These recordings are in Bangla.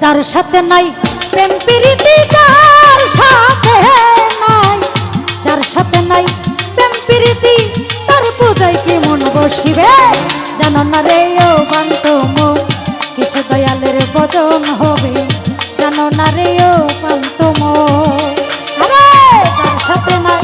যার সাথে নাই প্রেম প্রীতি, যার সাথে নাই, যার সাথে নাই প্রেম প্রীতি, তার পূজায় কি মন বসিবে? জানো না রে ও বান্তম কিসে দয়ালের ভজন হবে? জানো না রে ও বান্তম, আরে যার সাথে নাই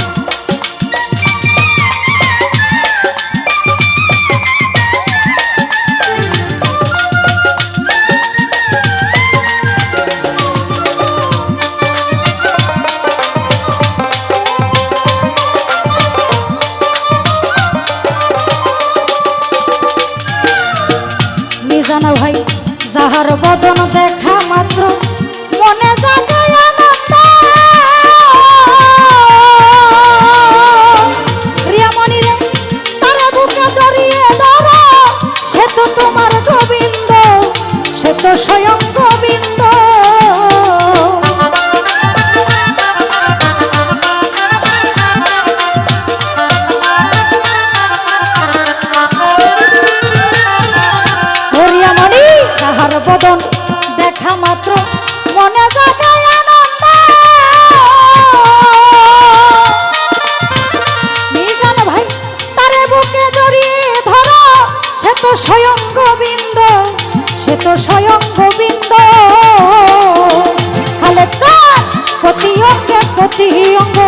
জানো ভাই, যাহার বদন দেখা মাত্র মনে জাগে আনন্দ, রিয়ামণি রে তার বুকে জড়িয়ে ধরো, সে তো তোমার গোবিন্দ, সে তো স্বয়ং গোবিন্দ। বদন দেখা মাত্র মনে জাগায় আনন্দ, নিজান ভাই তারে বুকে জড়িয়ে ধরো, সে তো স্বয়ং গোবিন্দ, সে তো স্বয়ং গোবিন্দ। খালে চার প্রতি অঙ্গে প্রতি অঙ্গ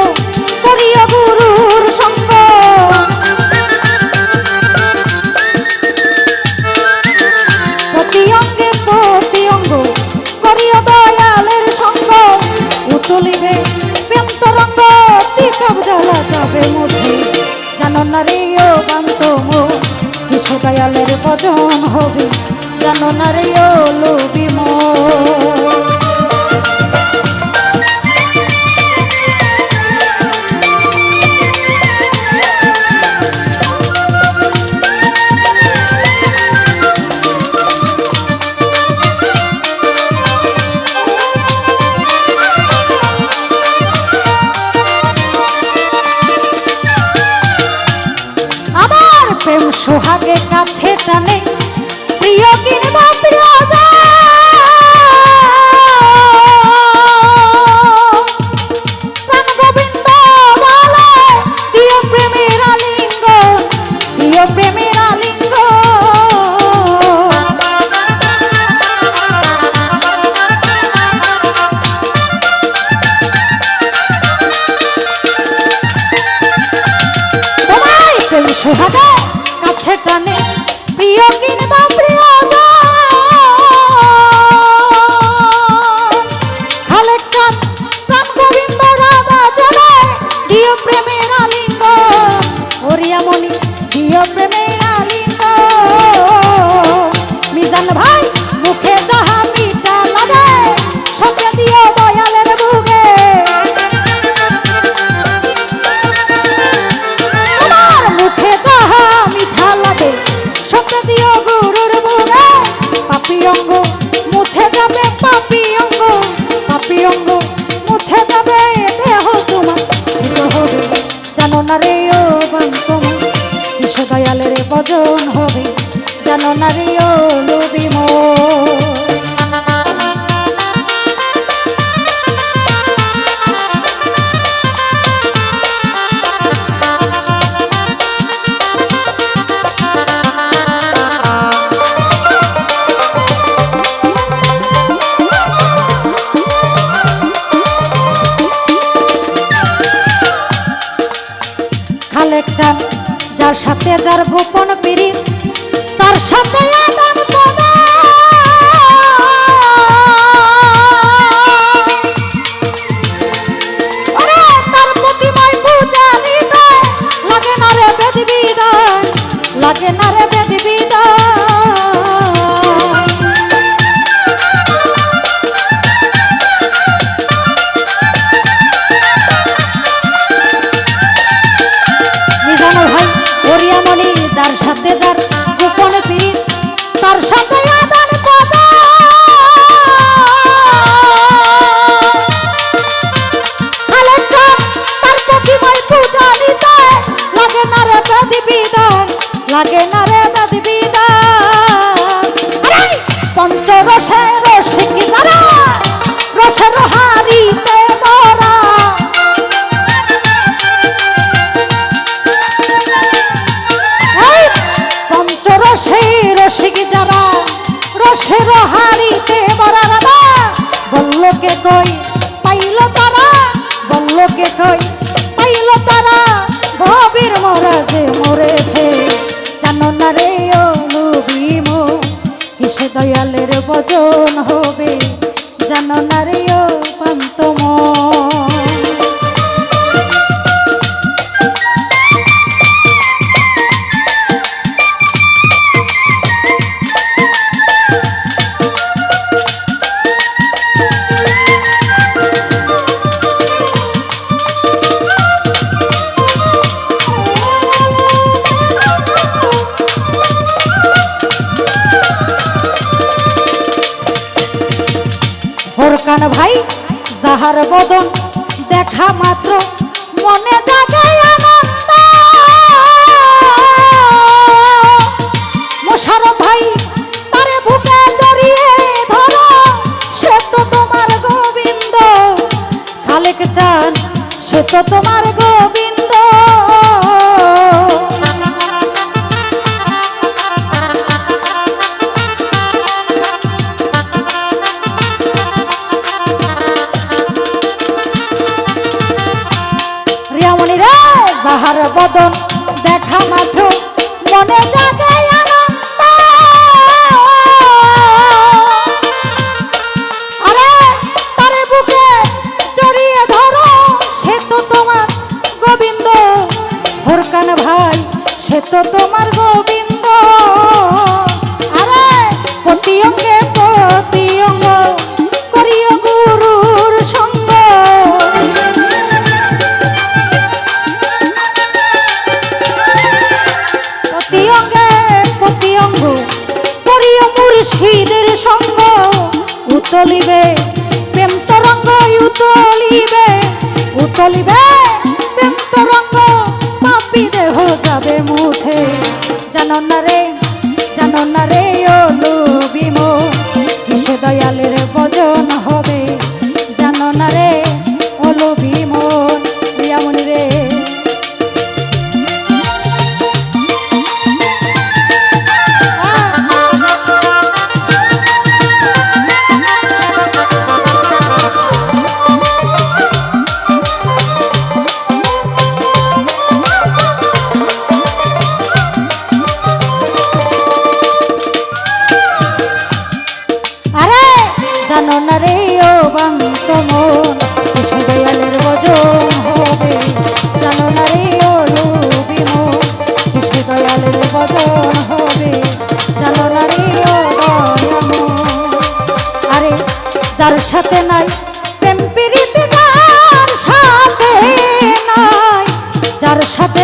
করিয়া গুরুর সঙ্গ, প্রতি অঙ্গে প্রতি অঙ্গ করিয়া দয়ালের সঙ্গ, উতলিবে প্রেম তরঙ্গ, তীরব জ্বালা যাবে মুঠে। জানো না রে ও বান্তম কিসে দয়ালের ভজন হবে? জানো না রে ও লোভী মন। প্রেম সোহাগে কাছে টানে, প্রিয় কিনবা প্রিয়জন, প্রাণ গোবিন্দ বলে দিও প্রেমের আলিঙ্গ, দিও প্রেমের আলিঙ্গ। তোমায় প্রেম সোহাগে কাছে টানে, প্রিয় কিনবা প্রিয়জন, খালেক চাঁদ প্রাণ গোবিন্দ রাধা চলে দিও প্রেমের আলিঙ্গ, ওরিয়ামণি দিও প্রেমের আলিঙ্গ। মিজান ভাই মুখে যাহা মিঠা লাগে, সঙ্গে দিও দয়ালের বুকে, তোমার মুখে যাহা মিঠা লাগে, সঙ্গে দিও গুরুর বুকে। পাপি অঙ্গ মুছে যাবে, পাপি অঙ্গ, পাপি অঙ্গ মুছে যাবে, দেহ তোমার ছিল হবে। জানো না রে ও বান্তম কিসে দয়ালের ভজন হবে? জানো না রে ও লোভী মন। খালেক চাঁদ যার সাথে যার গোপন পীড়িত, তার সাথে আদান প্রদান, তার প্রতিমায় পূজা দিতে লাগে না রে বেদ বিধান, লাগে না রে বেদ বিধান। যার সাথে যার গোপন পীর, তার সাথে আদান প্রদান, তার প্রতিমায় পূজা নিতে লাগে না রে বেদ বিধান, লাগে না রে বেদ বিধান। দেশের হারিতে বরারাদা বলল কে কই পাইল তারা, বলল কে কই পাইল তারা, ভবির মোরা যে মরেছে জানো না রে ও লুবিম, কিসে দয়ালের ভজন হবে জানো না রে ও পান্তম। ফোরকান ভাই যাহার বদন দেখা মাত্র মনে জাগে আনন্দ, মোশাররফ ভাই তারে বুকে জড়িয়ে ধরো সে তো তোমার গোবিন্দ, খালেক চান সে তো তোমার গোবিন্দ। যাহার বদন দেখা মাত্র মনে জাগে আনন্দ, আরে তারে বুকে জড়িয়ে ধরো সে তো তোমার গোবিন্দ, ফোরকান ভাই সে তো তোমার গোবিন্দ। আরে প্রতি অঙ্গে প্রতি অঙ্গ করিও গুরুর সঙ্গ, মুর্শিদের সঙ্গ উতলিবে প্রেম তরঙ্গ, উতলিবে উতলিবে প্রেম তরঙ্গ, পাপী দেহ যাবে মুছে জানো না রে, জানো না রে ও লুবিম, কিসে দয়ালের ভজন হবে জানো না রে ও লুবিম। প্রিয়ামণি রে জানো না রে ও বান্ত মন, কিসে দয়ালের ভজন হবে জানো না রে ও লুবিম, কিসে দয়ালের ভজন হবে জানো না রে ও দয়াম। আরে যার সাথে নাই প্রেম প্রীতি, যার সাথে নাই, যার সাথে